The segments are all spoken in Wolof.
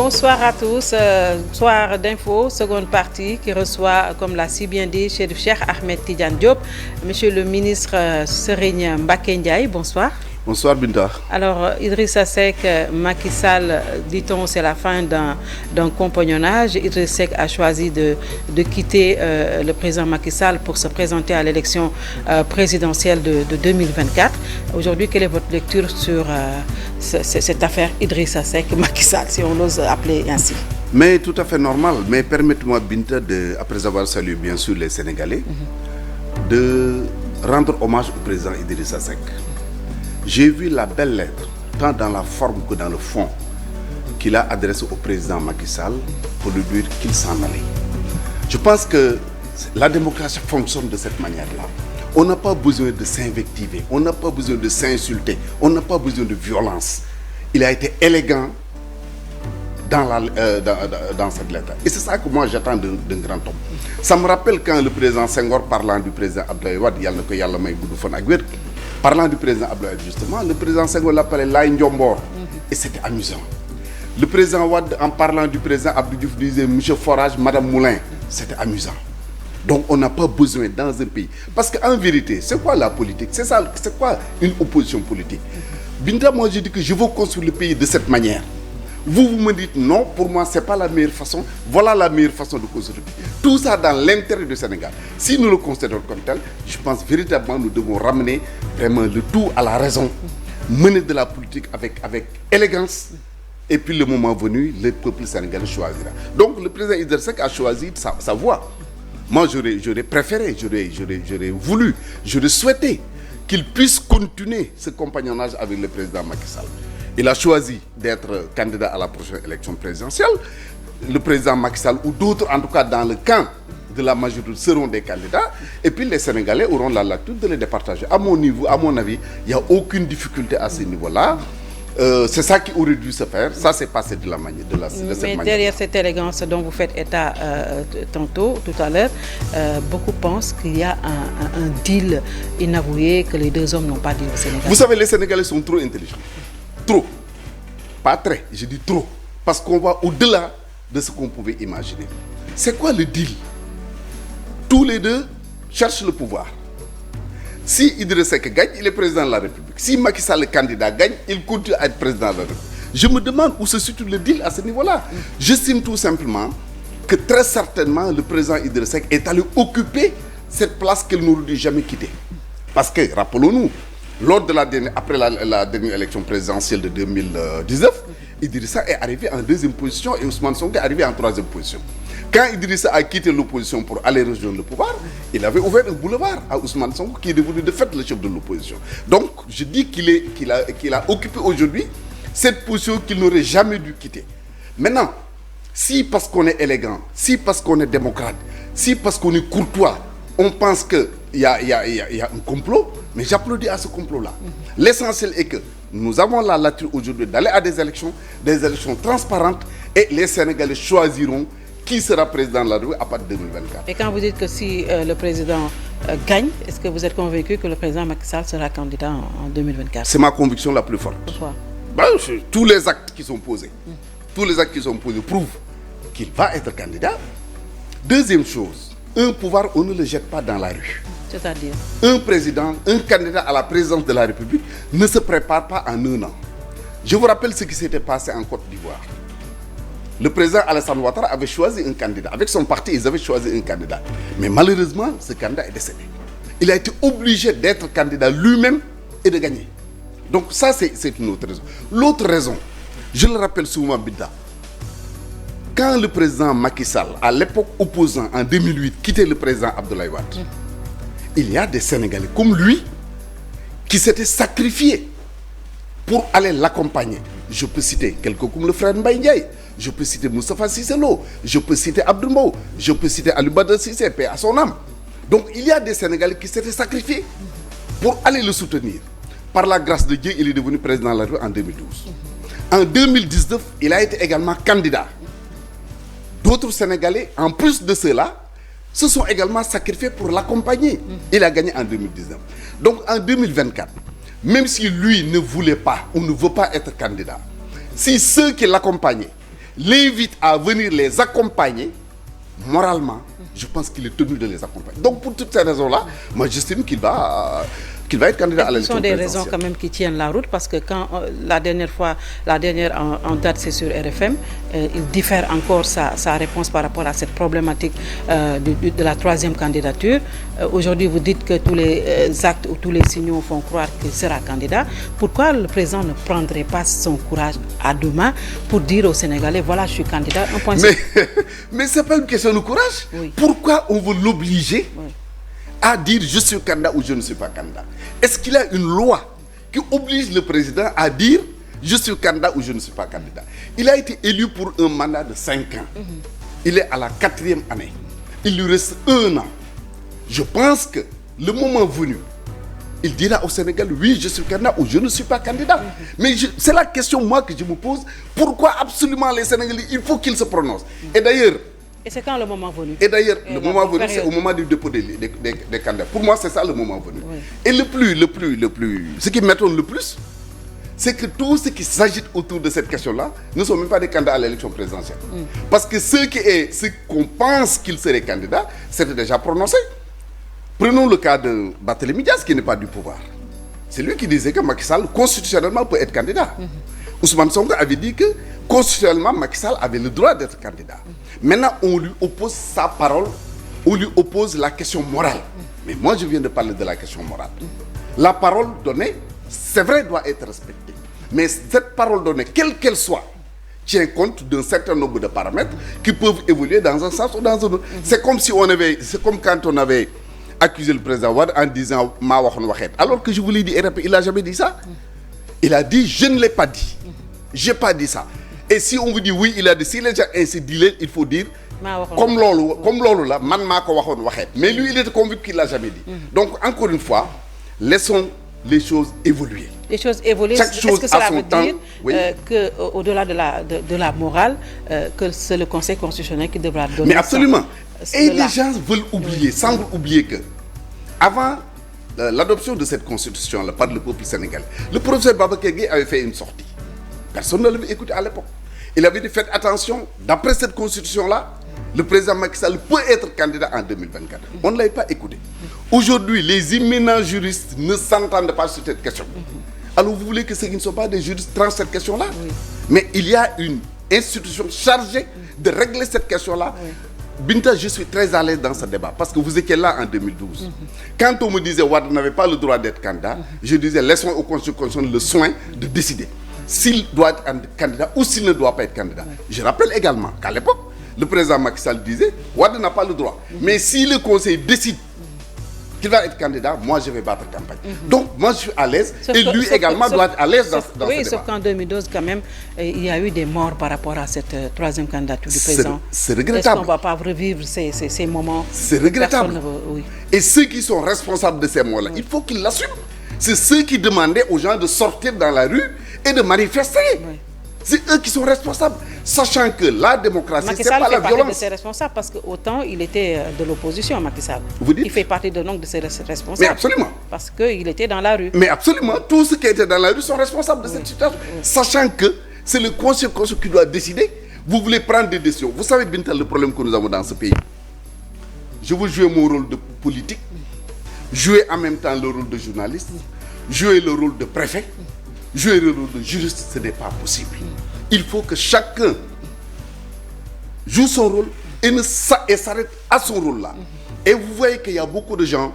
Bonsoir à tous. Soir d'info, seconde partie qui reçoit, comme l'a si bien dit, Cheikh Ahmed Tidiane Diop, Monsieur le ministre Serigne Mbacké Ndiaye. Bonsoir. Bonsoir Binta. Alors Idrissa Seck, Macky Sall, dit-on, c'est la fin d'un compagnonnage. Idrissa Seck a choisi de quitter le président Macky Sall pour se présenter à l'élection présidentielle de 2024. Aujourd'hui, quelle est votre lecture sur cette affaire Idrissa Seck, Macky Sall, si on ose appeler ainsi? Mais tout à fait normal. Mais permettez-moi, Binta, après avoir salué bien sûr les Sénégalais, de rendre hommage au président Idrissa Seck. J'ai vu la belle lettre, tant dans la forme que dans le fond, qu'il a adressée au président Macky Sall pour lui dire qu'il s'en allait. Je pense que la démocratie fonctionne de cette manière-là. On n'a pas besoin de s'invectiver, on n'a pas besoin de s'insulter, on n'a pas besoin de violence. Il a été élégant dans cette lettre. Et c'est ça que moi j'attends d'un grand homme. Ça me rappelle quand le président Senghor, parlant du président Abdoulaye Wade, parlant du président Abdoulaye, justement, le président Senghor l'appelait Laye Ndiombor. Et c'était amusant. Le président Wade, en parlant du président Abdou Diouf, disait Monsieur Forage, Madame Moulin. C'était amusant. Donc on n'a pas besoin dans un pays. Parce qu'en vérité, c'est quoi la politique? C'est ça, c'est quoi une opposition politique? Binta, moi je dis que je veux construire le pays de cette manière. Vous me dites non, pour moi, ce n'est pas la meilleure façon. Voilà la meilleure façon de construire le pays. Tout ça dans l'intérêt du Sénégal. Si nous le considérons comme tel, je pense véritablement nous devons ramener vraiment le tout à la raison. Mener de la politique avec élégance. Et puis le moment venu, le peuple sénégalais choisira. Donc le président Idrissa Seck a choisi sa voie. Moi, j'aurais préféré, j'aurais voulu, j'aurais souhaité qu'il puisse continuer ce compagnonnage avec le président Macky Sall. Il a choisi d'être candidat à la prochaine élection présidentielle. Le président Macky Sall ou d'autres, en tout cas dans le camp de la majorité, seront des candidats. Et puis les Sénégalais auront la lecture de les départager. À mon niveau, à mon avis, il n'y a aucune difficulté à ce niveau-là. C'est ça qui aurait dû se faire. Ça s'est passé de cette manière. Mais derrière cette élégance dont vous faites état tout à l'heure, beaucoup pensent qu'il y a un deal inavoué, que les deux hommes n'ont pas dit au Sénégal. Vous savez, les Sénégalais sont trop intelligents. Trop. Pas très, je dis trop. Parce qu'on va au-delà de ce qu'on pouvait imaginer. C'est quoi le deal? Tous les deux cherchent le pouvoir. Si Idrissa Seck gagne, il est président de la République. Si Macky Sall, le candidat, gagne, il continue à être président de la République. Je me demande où se situe le deal à ce niveau-là. J'estime tout simplement que très certainement le président Idrissa Seck est allé occuper cette place qu'il n'aurait jamais quittée. Parce que, rappelons-nous, après la dernière élection présidentielle de 2019, Idrissa est arrivé en deuxième position et Ousmane Sonko est arrivé en troisième position. Quand Idrissa a quitté l'opposition pour aller rejoindre le pouvoir, il avait ouvert un boulevard à Ousmane Sonko qui est devenu de fait le chef de l'opposition. Donc je dis qu'il a occupé aujourd'hui cette position qu'il n'aurait jamais dû quitter. Maintenant, si parce qu'on est élégant, si parce qu'on est démocrate, si parce qu'on est courtois, on pense qu'il y a un complot, mais j'applaudis à ce complot-là. L'essentiel est que nous avons la latitude aujourd'hui d'aller à des élections transparentes, et les Sénégalais choisiront qui sera président de la République à partir de 2024. Et quand vous dites que si le président gagne, est-ce que vous êtes convaincu que le président Macky Sall sera candidat en 2024? C'est ma conviction la plus forte. Pourquoi? Tous les actes qui sont posés, prouvent qu'il va être candidat. Deuxième chose, un pouvoir, on ne le jette pas dans la rue. C'est-à-dire? Un candidat à la présidence de la République ne se prépare pas en un an. Je vous rappelle ce qui s'était passé en Côte d'Ivoire. Le président Alassane Ouattara avait choisi un candidat. Avec son parti, ils avaient choisi un candidat. Mais malheureusement, ce candidat est décédé. Il a été obligé d'être candidat lui-même et de gagner. Donc ça, c'est une autre raison. L'autre raison, je le rappelle souvent, Bida, quand le président Macky Sall, à l'époque opposant, en 2008, quittait le président Abdoulaye Wade, il y a des Sénégalais comme lui qui s'étaient sacrifiés pour aller l'accompagner. Je peux citer quelqu'un comme le frère Mbaye Ndiaye, je peux citer Moustapha Cissé Lo, je peux citer Abdou Mbow, je peux citer Ali Badara Cissé, paix à son âme. Donc il y a des Sénégalais qui s'étaient sacrifiés pour aller le soutenir. Par la grâce de Dieu, il est devenu président de la République en 2012. En 2019, il a été également candidat. D'autres Sénégalais, en plus de cela, se sont également sacrifiés pour l'accompagner. Il a gagné en 2019. Donc en 2024, même si lui ne voulait pas ou ne veut pas être candidat, si ceux qui l'accompagnaient l'invite à venir les accompagner, moralement, je pense qu'il est tenu de les accompagner. Donc pour toutes ces raisons-là, moi j'estime qu'il va être candidat à l'élection présidentielle. Ce sont des raisons quand même qui tiennent la route, parce que quand la dernière en date, c'est sur RFM, il diffère encore sa réponse par rapport à cette problématique de la troisième candidature. Aujourd'hui, vous dites que tous les actes ou tous les signaux font croire qu'il sera candidat. Pourquoi le président ne prendrait pas son courage à deux mains pour dire aux Sénégalais, voilà, je suis candidat, un point. Mais c'est pas une question de courage. Oui. Pourquoi on veut l'obliger à dire je suis candidat ou je ne suis pas candidat? Est-ce qu'il y a une loi qui oblige le président à dire je suis candidat ou je ne suis pas candidat? Il a été élu pour un mandat de 5 ans. Il est à la 4e année. Il lui reste 1 an. Je pense que le moment venu, il dira au Sénégal, oui, je suis candidat ou je ne suis pas candidat. Mais c'est la question, moi, que je me pose. Pourquoi absolument les Sénégalais, il faut qu'ils se prononcent? Et d'ailleurs... Et c'est quand le moment venu? Et d'ailleurs, le moment venu, c'est au moment du dépôt des candidats. Pour moi, c'est ça le moment venu. Oui. Et ce qui m'étonne le plus, c'est que tout ce qui s'agite autour de cette question-là ne sont même pas des candidats à l'élection présidentielle. Parce que ceux qu'on pense qu'ils seraient candidats, c'était déjà prononcé. Prenons le cas de Barthélémy Dias, qui n'est pas du pouvoir. C'est lui qui disait que Macky Sall, constitutionnellement, peut être candidat. Ousmane Sonko avait dit que, constitutionnellement, Macky Sall avait le droit d'être candidat. Maintenant, on lui oppose sa parole, on lui oppose la question morale. Mais moi, je viens de parler de la question morale. La parole donnée, c'est vrai, doit être respectée. Mais cette parole donnée, quelle qu'elle soit, tient compte d'un certain nombre de paramètres qui peuvent évoluer dans un sens ou dans un autre. C'est comme quand on avait accusé le président Wade en disant « Ma waxoon waxeet ». Alors que je vous l'ai dit, il n'a jamais dit ça. Il a dit « Je ne l'ai pas dit ». Je n'ai pas dit ça. Et si on vous dit oui, il a dit, si les gens ainsi disent, il faut dire comme lolo là, man mako waxone waxet. Mais lui, il était convaincu qu'il l'a jamais dit. Donc encore une fois, laissons les choses évoluer. Les choses évoluent. Est-ce que cela veut dire que au-delà de la morale, que c'est le Conseil constitutionnel qui devra donner? Mais absolument. Et les gens veulent oublier, semblent oublier que avant l'adoption de cette constitution-là par le peuple sénégalais, le professeur Babacar Gueye avait fait une sortie. Personne ne l'avait écouté à l'époque. Il avait dit, faites attention, d'après cette constitution-là, le président Macky Sall peut être candidat en 2024. On ne l'avait pas écouté. Aujourd'hui, les éminents juristes ne s'entendent pas sur cette question. Alors vous voulez que ceux qui ne sont pas des juristes tranchent cette question-là? Mais il y a une institution chargée de régler cette question-là. Binta, je suis très à l'aise dans ce débat parce que vous étiez là en 2012. Quand on me disait Wade n'avait pas le droit d'être candidat, je disais laissons au Conseil constitutionnel le soin de décider s'il doit être candidat ou s'il ne doit pas être candidat. Je rappelle également qu'à l'époque, le président Macky Sall disait Wade n'a pas le droit. Mais si le Conseil décide qu'il va être candidat, moi je vais battre campagne. Donc moi je suis à l'aise et lui également doit être à l'aise dans ce débat. Oui, sauf qu'en 2012 quand même, il y a eu des morts par rapport à cette troisième candidature du président. C'est regrettable. Est-ce qu'on ne va pas revivre ces moments? C'est regrettable. Et ceux qui sont responsables de ces morts-là, il faut qu'ils l'assument. C'est ceux qui demandaient aux gens de sortir dans la rue et de manifester. C'est eux qui sont responsables, sachant que la démocratie, c'est pas la violence. Macky Sall fait partie de ses responsables parce qu'autant il était de l'opposition, Macky Sall. Vous dites? Il fait partie de ces responsables. Mais absolument. Parce qu'il était dans la rue. Mais absolument, tous ceux qui étaient dans la rue sont responsables de cette situation. Sachant que c'est le Conseil qui doit décider. Vous voulez prendre des décisions. Vous savez, Binta, le problème que nous avons dans ce pays. Je veux jouer mon rôle de politique, jouer en même temps le rôle de journaliste, jouer le rôle de préfet, jouer le rôle de juriste, ce n'est pas possible. Il faut que chacun joue son rôle et s'arrête à son rôle-là. Et vous voyez qu'il y a beaucoup de gens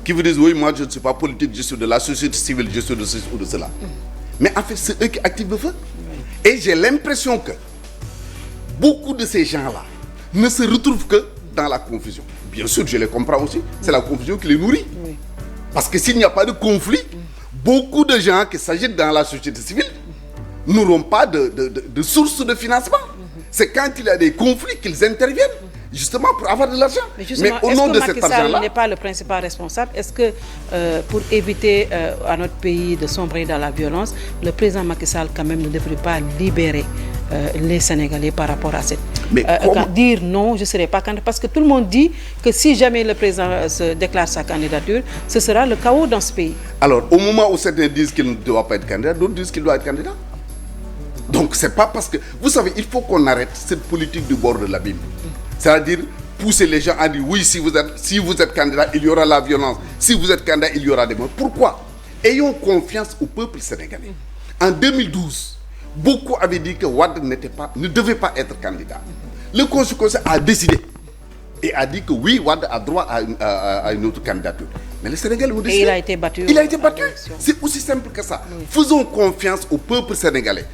qui vous disent, oui, moi je ne suis pas politique, je suis de la société civile, je suis de ceci ou de cela. Mais en fait, c'est eux qui activent le feu. Et j'ai l'impression que beaucoup de ces gens-là ne se retrouvent que dans la confusion. Bien sûr, je les comprends aussi, c'est la confusion qui les nourrit. Parce que s'il n'y a pas de conflit, beaucoup de gens qui s'agitent dans la société civile n'auront pas de source de financement. C'est quand il y a des conflits qu'ils interviennent, justement pour avoir de l'argent. Mais au nom de cet argent-là, n'est pas le principal responsable. Est-ce que pour éviter à notre pays de sombrer dans la violence, le président Macky Sall quand même ne devrait pas libérer les Sénégalais par rapport à cette... dire non, je ne serai pas candidat. Parce que tout le monde dit que si jamais le président se déclare sa candidature, ce sera le chaos dans ce pays. Alors, au moment où certains disent qu'il ne doit pas être candidat, d'autres disent qu'il doit être candidat. Donc Donc c'est pas parce que... Vous savez, il faut qu'on arrête cette politique du bord de l'abîme. C'est-à-dire pousser les gens à dire oui, si vous êtes candidat, il y aura la violence. Si vous êtes candidat, il y aura des morts. Pourquoi? Ayons confiance au peuple sénégalais. En 2012, beaucoup avaient dit que Wade ne devait pas être candidat. Le Conseil a décidé et a dit que oui, Wade a droit à une autre candidature. Mais les Sénégalais ont décidé. Et il a été battu. Il a été battu. C'est aussi simple que ça. Oui. Faisons confiance au peuple sénégalais.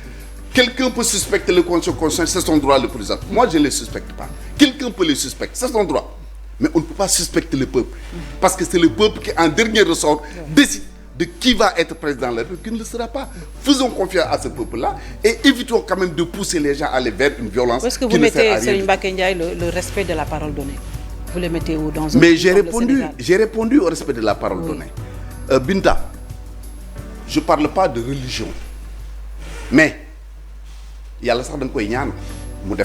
Quelqu'un peut suspecter le Conseil constitutionnel, c'est son droit le président. Moi, je ne les suspecte pas. Quelqu'un peut les suspecter, c'est son droit. Mais on ne peut pas suspecter le peuple. Parce que c'est le peuple qui, en dernier ressort, décide de qui va être président de la République, qui ne le sera pas. Faisons confiance à ce peuple-là et évitons quand même de pousser les gens à aller vers une violence. Est-ce que vous mettez, Serigne Mbacké Ndiaye, le respect de la parole donnée? Vous le mettez où dans un... Mais j'ai répondu au respect de la parole donnée. Binta, je ne parle pas de religion. Mais, il y a le sang d'un koignan, vous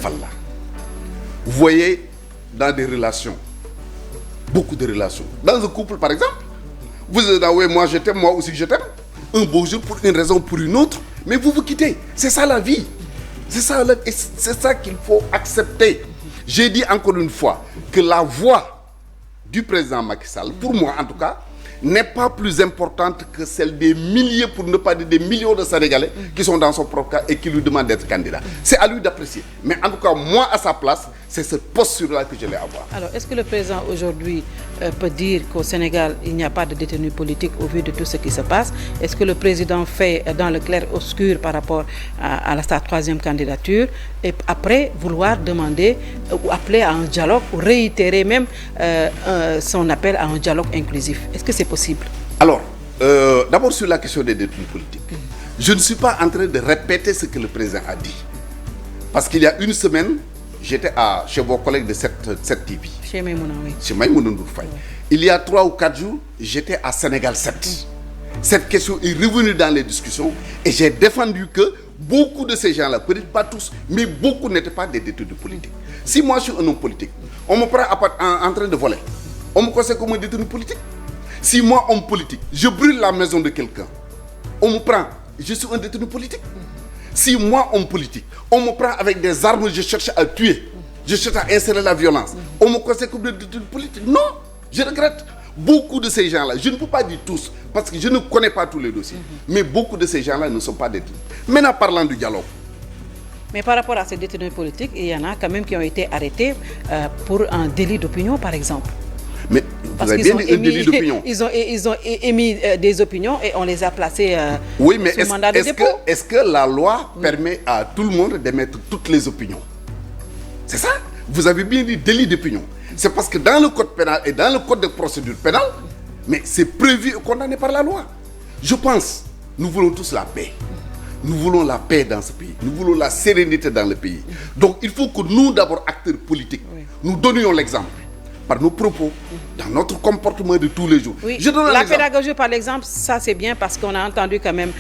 voyez, dans des relations, beaucoup de relations. Dans un couple, par exemple, vous êtes là, oui, moi je t'aime, moi aussi je t'aime. Un beau jour, pour une raison ou pour une autre, mais vous vous quittez. C'est ça la vie. C'est ça qu'il faut accepter. J'ai dit encore une fois que la voix du président Macky Sall, pour moi en tout cas, n'est pas plus importante que celle des milliers, pour ne pas dire des millions de Sénégalais qui sont dans son propre cas et qui lui demandent d'être candidat. C'est à lui d'apprécier. Mais en tout cas, moi, à sa place, c'est cette posture-là que je vais avoir. Alors, est-ce que le président aujourd'hui peut dire qu'au Sénégal, il n'y a pas de détenus politiques au vu de tout ce qui se passe? Est-ce que le président fait dans le clair-obscur par rapport à sa troisième candidature et après vouloir demander ou appeler à un dialogue ou réitérer même son appel à un dialogue inclusif? Est-ce que c'est possible? Alors, d'abord sur la question des détenus politiques. Je ne suis pas en train de répéter ce que le président a dit. Parce qu'il y a une semaine, j'étais chez vos collègues de 7TV. Chez Maïmouna, oui. Chez Maïmouna Ndour Faye. Oui. Il y a 3 ou 4 jours, j'étais à Sénégal 7. Cette question est revenue dans les discussions et j'ai défendu que beaucoup de ces gens-là, peut-être pas tous, mais beaucoup n'étaient pas des détenus politiques. Si moi je suis un homme politique, on me prend en train de voler, on me considère comme un détenu politique. Si moi, homme politique, je brûle la maison de quelqu'un, on me prend, je suis un détenu politique. Si moi, homme politique, on me prend avec des armes, je cherche à tuer, je cherche à insérer la violence, on me considère comme un détenu politique. Non, je regrette. Beaucoup de ces gens-là, je ne peux pas dire tous, parce que je ne connais pas tous les dossiers, mais beaucoup de ces gens-là ne sont pas détenus. Maintenant, parlant du dialogue. Mais par rapport à ces détenus politiques, il y en a quand même qui ont été arrêtés pour un délit d'opinion, par exemple. Mais vous avez bien dit un délit d'opinion. Ils ont émis des opinions et on les a placés oui, mais sous mandat de dépôt. Est-ce que la loi permet à tout le monde d'émettre toutes les opinions? C'est ça? Vous avez bien dit délit d'opinion. C'est parce que dans le code pénal et dans le code de procédure pénale, mais c'est prévu et condamné par la loi. Je pense, nous voulons tous la paix. Nous voulons la paix dans ce pays. Nous voulons la sérénité dans le pays. Donc il faut que nous, d'abord, acteurs politiques, nous donnions l'exemple. Par nos propos, dans notre comportement de tous les jours. Oui. Je donne la pédagogie, par exemple, ça c'est bien parce qu'on a entendu quand même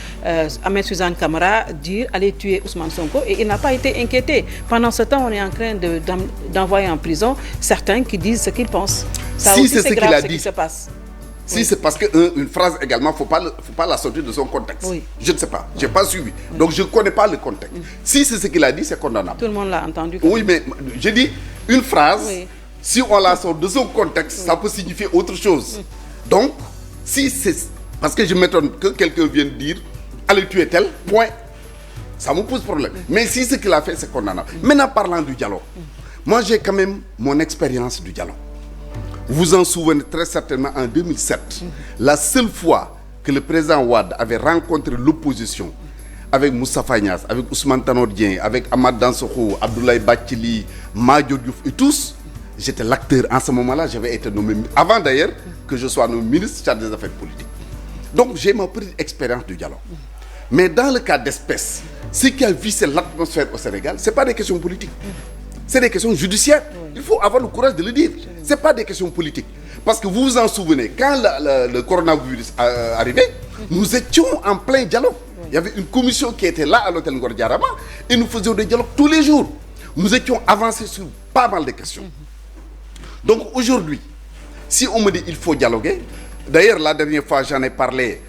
Ahmed Suzanne Camara dire aller tuer Ousmane Sonko et il n'a pas été inquiété. Pendant ce temps, on est en train d'envoyer en prison certains qui disent ce qu'ils pensent. Ça si aussi, c'est ce qu'il a dit, qui se passe. Si c'est parce qu'une phrase également, il ne faut pas la sortir de son contexte. Oui. Je ne sais pas, je n'ai pas suivi. Oui. Donc je ne connais pas le contexte. Si c'est ce qu'il a dit, c'est condamnable. Tout le monde l'a entendu. Oui, mais je dis une phrase... Oui. Si on la sort de son contexte, ça peut signifier autre chose. Donc, si c'est... Parce que je m'étonne que quelqu'un vienne dire « allez tuer tel, point ». Ça me pose problème. Mais si ce qu'il a fait, c'est condamnable. Maintenant, parlant du dialogue. Moi, j'ai quand même mon expérience du dialogue. Vous vous en souvenez très certainement, en 2007, la seule fois que le président Wade avait rencontré l'opposition avec Moustapha Niasse, avec Ousmane Tanor Dieng, avec Amath Dansokho, Abdoulaye Bathily, Madior Diouf et tous, j'étais l'acteur en ce moment-là, j'avais été nommé, avant d'ailleurs que je sois nommé ministre chargé des affaires politiques. Donc j'ai ma petite expérience du dialogue. Mais dans le cas d'espèce, ce qui a vissé l'atmosphère au Sénégal, ce n'est pas des questions politiques. C'est des questions judiciaires. Il faut avoir le courage de le dire. Ce n'est pas des questions politiques. Parce que vous vous en souvenez, quand le coronavirus arrivait, nous étions en plein dialogue. Il y avait une commission qui était là à l'hôtel Ngor Diarama et nous faisions des dialogues tous les jours. Nous étions avancés sur pas mal de questions. Donc aujourd'hui, si on me dit qu'il faut dialoguer, d'ailleurs la dernière fois j'en ai parlé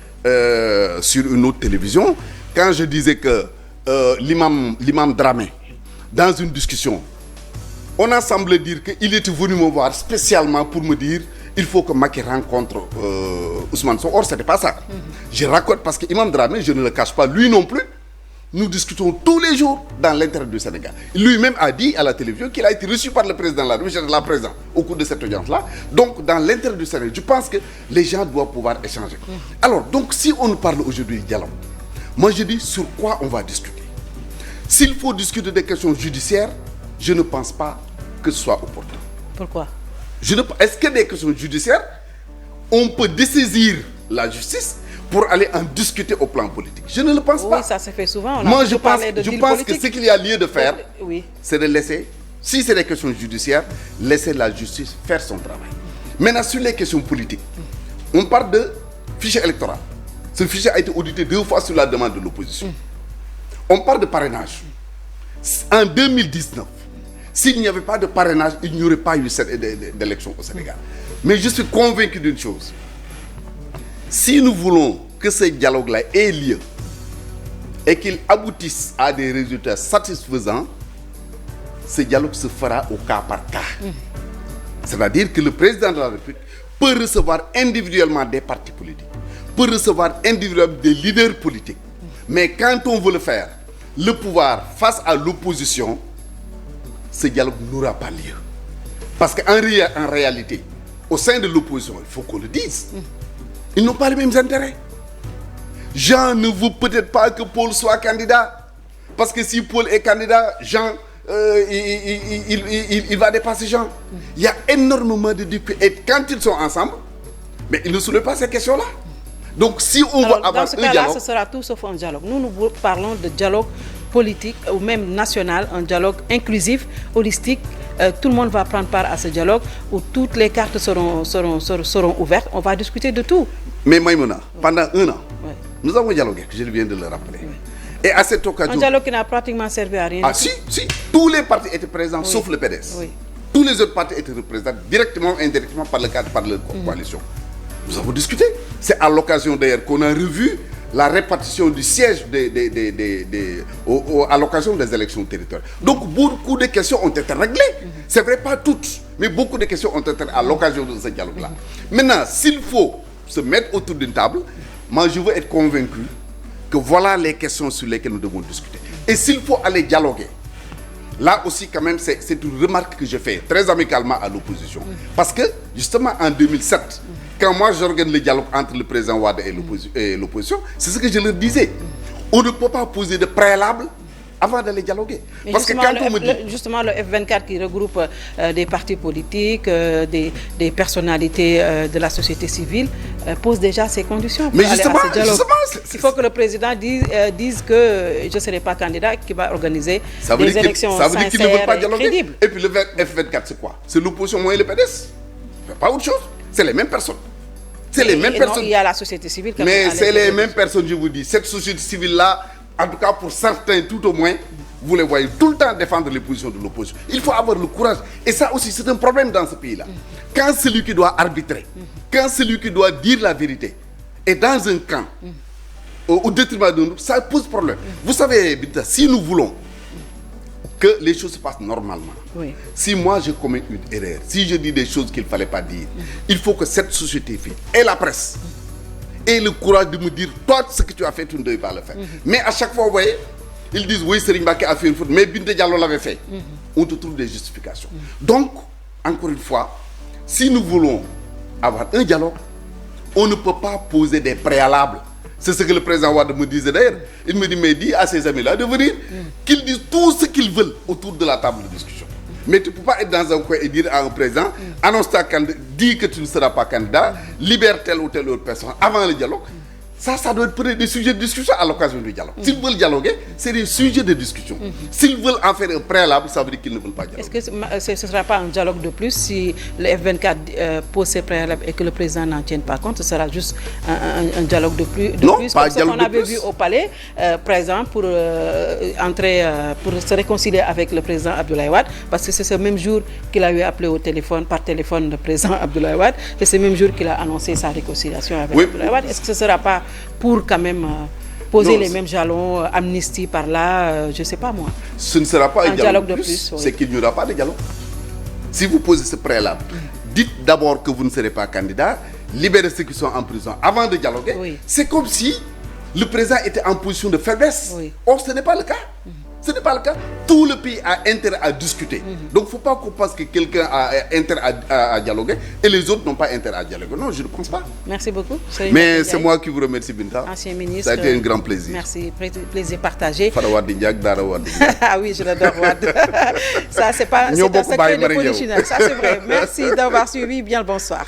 sur une autre télévision, quand je disais que l'imam Dramé dans une discussion, on a semblé dire qu'il était venu me voir spécialement pour me dire il faut que Macky rencontre Ousmane Sonko. Or, ce n'était pas ça. Je raconte parce que Imam Dramé, je ne le cache pas, lui non plus, nous discutons tous les jours dans l'intérêt du Sénégal. Lui-même a dit à la télévision qu'il a été reçu par le président de la République, j'étais là présent au cours de cette audience-là. Donc, dans l'intérêt du Sénégal, je pense que les gens doivent pouvoir échanger. Alors, donc, si on nous parle aujourd'hui de dialogue, moi je dis sur quoi on va discuter. S'il faut discuter des questions judiciaires, je ne pense pas que ce soit opportun. Pourquoi? Est-ce que des questions judiciaires, on peut dessaisir la justice pour aller en discuter au plan politique? Je ne le pense pas. Oui, ça se fait souvent. Moi, je pense que ce qu'il y a lieu de faire, c'est de laisser, si c'est des questions judiciaires, laisser la justice faire son travail. Maintenant, sur les questions politiques, on parle de fichier électoral. Ce fichier a été audité 2 fois sur la demande de l'opposition. On parle de parrainage. En 2019, s'il n'y avait pas de parrainage, il n'y aurait pas eu cette élection au Sénégal. Mais je suis convaincu d'une chose. Si nous voulons que ce dialogue-là ait lieu et qu'il aboutisse à des résultats satisfaisants, ce dialogue se fera au cas par cas. C'est-à-dire que le président de la République peut recevoir individuellement des partis politiques, peut recevoir individuellement des leaders politiques. Mais quand on veut le faire, le pouvoir face à l'opposition, ce dialogue n'aura pas lieu. Parce qu'en réalité, au sein de l'opposition, il faut qu'on le dise, ils n'ont pas les mêmes intérêts. Jean ne veut peut-être pas que Paul soit candidat. Parce que si Paul est candidat, Jean, il va dépasser Jean. Il y a énormément de difficultés. Et quand ils sont ensemble, mais ils ne soulèvent pas ces questions-là. Donc si on va avoir dans ce cas-là, ce sera tout sauf un dialogue. Nous parlons de dialogue politique ou même national, un dialogue inclusif, holistique. Tout le monde va prendre part à ce dialogue où toutes les cartes seront ouvertes. On va discuter de tout. Mais Maïmouna, pendant 1 an, nous avons dialogué, je viens de le rappeler. Et à cette occasion... Un dialogue qui n'a pratiquement servi à rien. Ah si, tous les partis étaient présents, sauf le PDS. Tous les autres partis étaient représentés directement ou indirectement par leur coalition. Nous avons discuté. C'est à l'occasion d'ailleurs qu'on a revu la répartition du siège à l'occasion des élections territoriales. Donc beaucoup de questions ont été réglées. C'est vrai, pas toutes, mais beaucoup de questions ont été réglées à l'occasion de ce dialogue-là. Maintenant, s'il faut se mettre autour d'une table, moi je veux être convaincu que voilà les questions sur lesquelles nous devons discuter. Et s'il faut aller dialoguer, là aussi quand même c'est une remarque que je fais très amicalement à l'opposition. Parce que justement en 2007, quand moi j'organise le dialogue entre le président Wade et l'opposition, c'est ce que je leur disais. On ne peut pas poser de préalable avant d'aller dialoguer. Parce que quand on me dit... Justement, le F24 qui regroupe des partis politiques, des personnalités de la société civile, pose déjà ces conditions pour aller à ce dialogue. Il faut que le président dise que je ne serai pas candidat, qu'il va organiser des élections sincères et crédibles. Et puis le F24, c'est quoi? C'est l'opposition moins et le PDS. Pas autre chose. C'est les mêmes personnes. C'est les mêmes personnes. Il y a la société civile. Mais c'est les mêmes personnes, je vous dis. Cette société civile-là, en tout cas pour certains, tout au moins, vous les voyez tout le temps défendre les positions de l'opposition. Il faut avoir le courage. Et ça aussi, c'est un problème dans ce pays-là. Quand celui qui doit arbitrer, quand celui qui doit dire la vérité est dans un camp, au détriment de nous, ça pose problème. Vous savez, Binta, si nous voulons que les choses se passent normalement, si moi je commets une erreur, si je dis des choses qu'il ne fallait pas dire, il faut que cette société et la presse ait le courage de me dire, toi, ce que tu as fait, tu ne devais pas le faire. Mais à chaque fois, vous voyez, ils disent, oui, Serigne Mbacké a fait une faute, mais Binta Diallo l'avait fait. On te trouve des justifications. Donc, encore une fois, si nous voulons avoir un dialogue, on ne peut pas poser des préalables. C'est ce que le président Wade me disait d'ailleurs. Il me dit, mais dis à ces amis-là de venir, qu'ils disent tout ce qu'ils veulent autour de la table de discussion. Mais tu ne peux pas être dans un coin et dire à un président, annonce ta candidature, dis que tu ne seras pas candidat, libère telle ou telle autre personne avant le dialogue. Ça doit être des sujets de discussion à l'occasion du dialogue. S'ils veulent dialoguer, c'est des sujets de discussion. S'ils veulent en faire un préalable, ça veut dire qu'ils ne veulent pas dialoguer. Est-ce que ce ne sera pas un dialogue de plus si le F24 pose ses préalables et que le président n'en tienne pas compte? Ce sera juste un dialogue de plus. Non, plus, pas comme un dialogue ce qu'on avait vu au palais, par exemple, pour se réconcilier avec le président Abdoulaye Wade, parce que c'est ce même jour qu'il a eu appelé par téléphone le président Abdoulaye Wade, c'est ce même jour qu'il a annoncé sa réconciliation avec Abdoulaye Wade. Est-ce que ce ne sera pas pour quand même poser Non, les mêmes jalons, amnistie par là, je ne sais pas moi. Ce ne sera pas un dialogue de plus, oui. C'est qu'il n'y aura pas de dialogue. Si vous posez ce préalable, dites d'abord que vous ne serez pas candidat, libérez ceux qui sont en prison avant de dialoguer. Oui. C'est comme si le président était en position de faiblesse. Oui. Or, ce n'est pas le cas. Ce n'est pas le cas. Tout le pays a intérêt à discuter. Donc, il ne faut pas qu'on pense que quelqu'un a intérêt à dialoguer et les autres n'ont pas intérêt à dialoguer. Non, je ne pense pas. Merci beaucoup. Mais c'est moi qui vous remercie, Binta. Ancien ministre. Ça a été un grand plaisir. Merci, plaisir partagé. Farawad Dindiak, Darawad Dindiak. Ah oui, je l'adore. Ça, c'est pas un secret de polichinelle. Ça, c'est vrai. Merci d'avoir suivi. Bien le bonsoir.